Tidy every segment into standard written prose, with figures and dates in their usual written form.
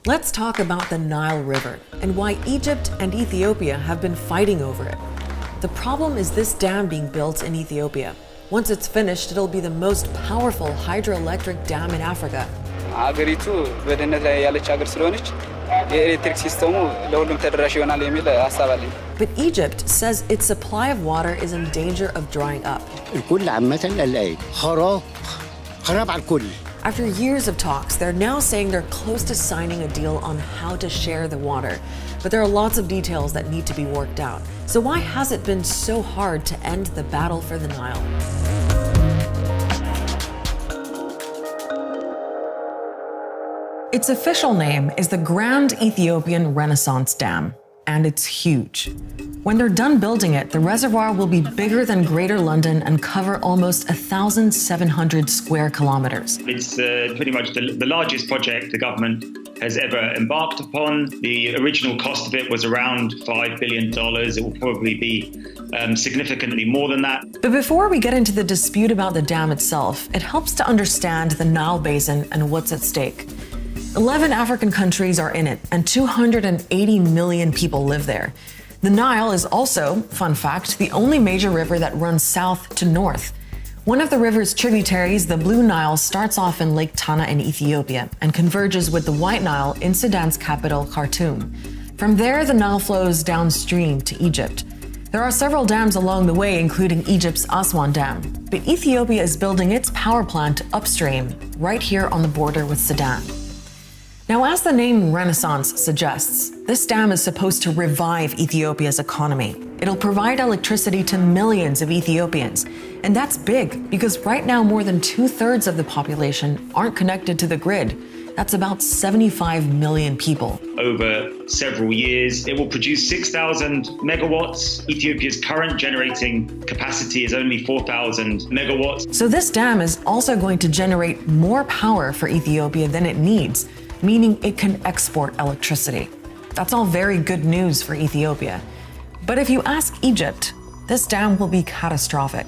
Let's talk about the Nile River and why Egypt and Ethiopia have been fighting over it. The problem is this dam being built in Ethiopia. Once it's finished, it'll be the most powerful hydroelectric dam in Africa. አገሪቱ በደህንነት ላይ ያለች ሀገር ስለሆነች የኤሌክትሪክ ሲስተሙ ለሁሉም ተደራሽ ይሆናል የሚል ሐሳብ አለኝ። But Egypt says its supply of water is in danger of drying up. الكل عامة قلقان خراب على الكل. After years of talks, they're now saying they're close to signing a deal on how to share the water. But there are lots of details that need to be worked out. So why has it been so hard to end the battle for the Nile? Its official name is the Grand Ethiopian Renaissance Dam, and it's huge. When they're done building it, the reservoir will be bigger than Greater London and cover almost 1,700 square kilometers. It's pretty much the largest project the government has ever embarked upon. The original cost of it was around $5 billion. It will probably be significantly more than that. But before we get into the dispute about the dam itself, it helps to understand the Nile Basin and what's at stake. 11 African countries are in it, and 280 million people live there. The Nile is also, fun fact, the only major river that runs south to north. One of the river's tributaries, the Blue Nile, starts off in Lake Tana in Ethiopia and converges with the White Nile in Sudan's capital, Khartoum. From there, the Nile flows downstream to Egypt. There are several dams along the way, including Egypt's Aswan Dam. But Ethiopia is building its power plant upstream, right here on the border with Sudan. Now, as the name Renaissance suggests, this dam is supposed to revive Ethiopia's economy. It'll provide electricity to millions of Ethiopians. And that's big, because right now more than 2/3 of the population aren't connected to the grid. That's about 75 million people. Over several years, it will produce 6,000 megawatts. Ethiopia's current generating capacity is only 4,000 megawatts. So this dam is also going to generate more power for Ethiopia than it needs, meaning it can export electricity. That's all very good news for Ethiopia. But if you ask Egypt, this dam will be catastrophic.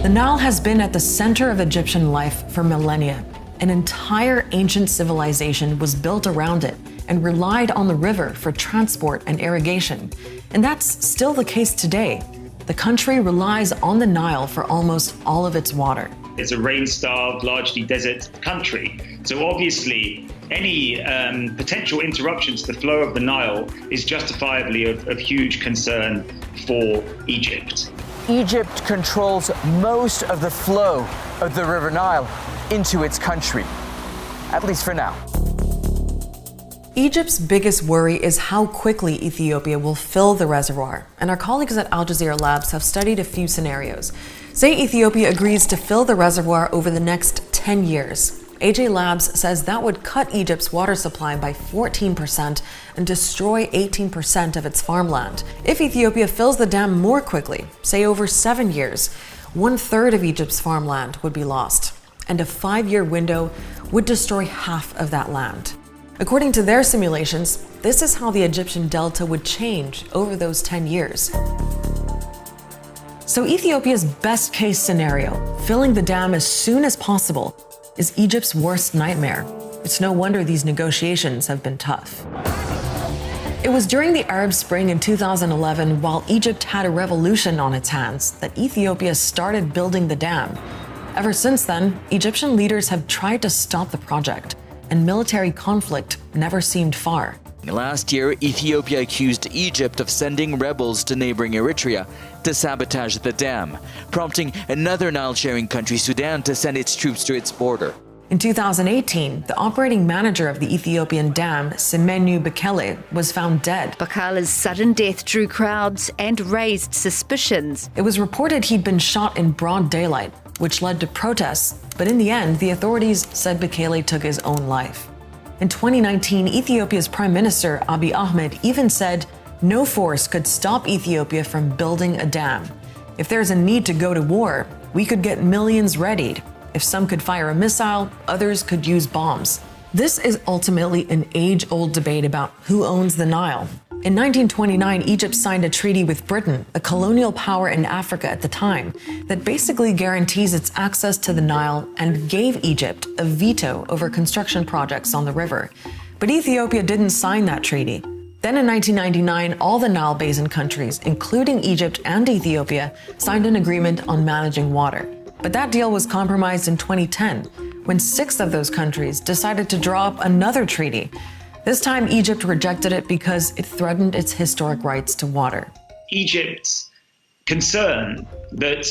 The Nile has been at the center of Egyptian life for millennia. An entire ancient civilization was built around it and relied on the river for transport and irrigation. And that's still the case today. The country relies on the Nile for almost all of its water. It's a rain-starved, largely desert country. So obviously, any potential interruption to the flow of the Nile is justifiably of huge concern for Egypt. Egypt controls most of the flow of the River Nile into its country, at least for now. Egypt's biggest worry is how quickly Ethiopia will fill the reservoir, and our colleagues at Al Jazeera Labs have studied a few scenarios. Say Ethiopia agrees to fill the reservoir over the next 10 years. AJ Labs says that would cut Egypt's water supply by 14% and destroy 18% of its farmland. If Ethiopia fills the dam more quickly, say over 7 years, 1/3 of Egypt's farmland would be lost, and a 5-year window would destroy half of that land. According to their simulations, this is how the Egyptian delta would change over those 10 years. So Ethiopia's best case scenario, filling the dam as soon as possible, is Egypt's worst nightmare. It's no wonder these negotiations have been tough. It was during the Arab Spring in 2011, while Egypt had a revolution on its hands, that Ethiopia started building the dam. Ever since then, Egyptian leaders have tried to stop the project, and military conflict never seemed far. Last year, Ethiopia accused Egypt of sending rebels to neighboring Eritrea to sabotage the dam, prompting another Nile-sharing country, Sudan, to send its troops to its border. In 2018, the operating manager of the Ethiopian dam, Semenu Bekele, was found dead. Bekele's sudden death drew crowds and raised suspicions. It was reported he'd been shot in broad daylight, which led to protests, but in the end, the authorities said Bekele took his own life. In 2019, Ethiopia's Prime Minister Abiy Ahmed even said no force could stop Ethiopia from building a dam. If there's a need to go to war, we could get millions readied. If some could fire a missile, others could use bombs. This is ultimately an age-old debate about who owns the Nile. In 1929, Egypt signed a treaty with Britain, a colonial power in Africa at the time, that basically guarantees its access to the Nile and gave Egypt a veto over construction projects on the river. But Ethiopia didn't sign that treaty. Then in 1999, all the Nile Basin countries, including Egypt and Ethiopia, signed an agreement on managing water. But that deal was compromised in 2010, when 6 of those countries decided to draw up another treaty. This time, Egypt rejected it because it threatened its historic rights to water. Egypt's concern that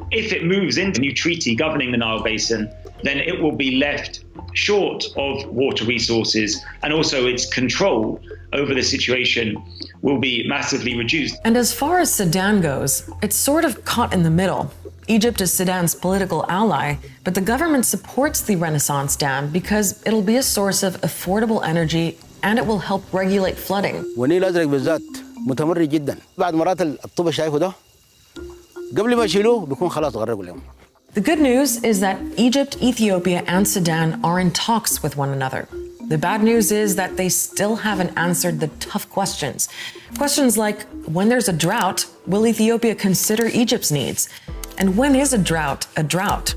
if it moves into a new treaty governing the Nile Basin, then it will be left short of water resources, and also its control over the situation will be massively reduced. And as far as Sudan goes, it's sort of caught in the middle. Egypt is Sudan's political ally, but the government supports the Renaissance Dam because it'll be a source of affordable energy and it will help regulate flooding. والنيل الأزرق بالذات متمرد جدا. بعد مرات الطوبة شايفه ده قبل ما يشيلوه بيكون خلاص غرقوا اليوم. The good news is that Egypt, Ethiopia, and Sudan are in talks with one another. The bad news is that they still haven't answered the tough questions. Questions like, when there's a drought, will Ethiopia consider Egypt's needs? And when is a drought a drought?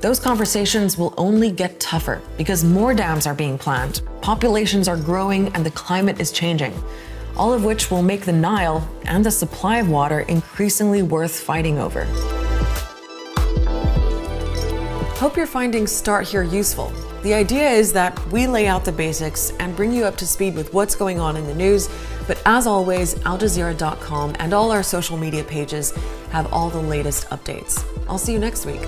Those conversations will only get tougher because more dams are being planned, populations are growing, and the climate is changing, all of which will make the Nile and the supply of water increasingly worth fighting over. Hope you're finding Start Here useful. The idea is that we lay out the basics and bring you up to speed with what's going on in the news, but as always, AlJazeera.com and all our social media pages have all the latest updates. I'll see you next week.